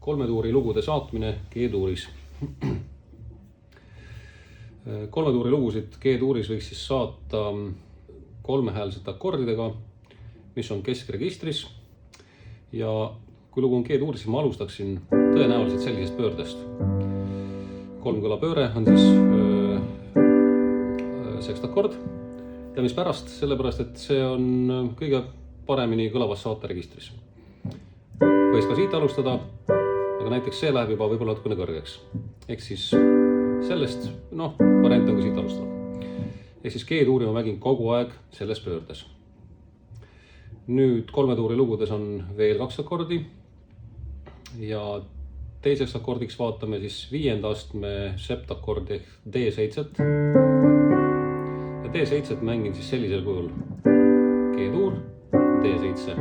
kolmetuuri lugude saatmine G-tuuris. Kolmetuuri lugusid G-tuuris võiks siis saata kolmehäälsete akordidega, mis on keskregistris. Ja kui lugu on G-tuuris, siis ma alustaksin tõenäoliselt sellisest pöördest. Kolmkõlapööre on siis sekstakord. Ja mis pärast? Sellepärast, et see on kõige paremini kõlavas saateregistris. Võis ka siit alustada, aga näiteks see läheb juba võib-olla natukene kõrgeks. Ehk siis sellest, variant on ka siit alustada. Ehk siis G-tuuri ma mängin kogu aeg selles pöördes. Nüüd kolmetuuri lugudes on veel 2 akordi ja teiseks akordiks vaatame siis 5. astme septakordi ehk D7. Ja D7 mängin siis sellisel kujul G-tuur, D7,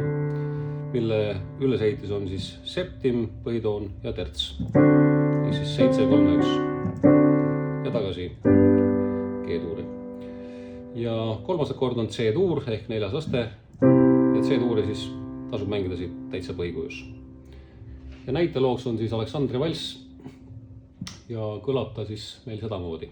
mille ülesehitis on siis septim, põhitoon ja terts. Ehk siis 7, 3, 1 ja tagasi G-tuuri. Ja kolmas akord on C-tuur ehk 4. aste ja C-tuuri siis tasub mängida siit täitsa põhikujus. Ja näitelooks on siis Aleksandri valss ja kõlab ta siis meil sedamoodi.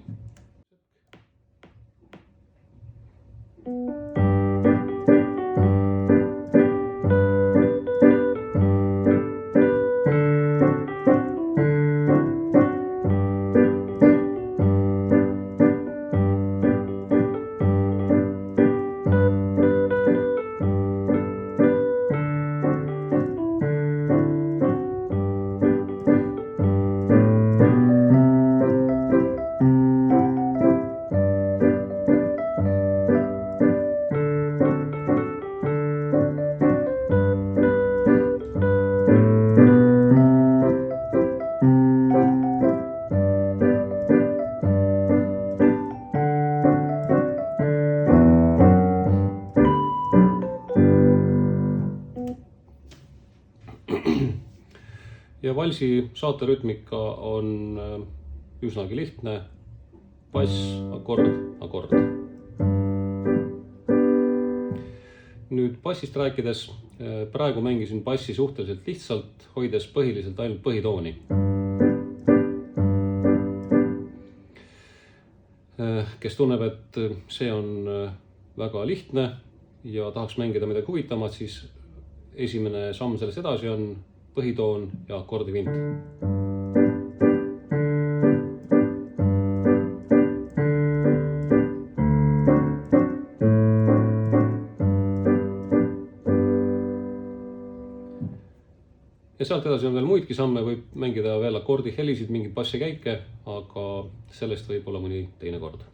Ja valsi saaterütmika on üsnagi lihtne. Bass, akord, akord. Nüüd bassist rääkides, praegu mängisin bassi suhteliselt lihtsalt, hoides põhiliselt ainult põhitooni. Kes tunneb, et see on väga lihtne ja tahaks mängida midagi huvitamat, siis esimene samm sellest edasi on põhitoon ja akordivint. Ja sealt edasi on veel muidki samme, võib mängida veel akordi helisid, mingid bassikäike, aga sellest võib olla mõni teine kord.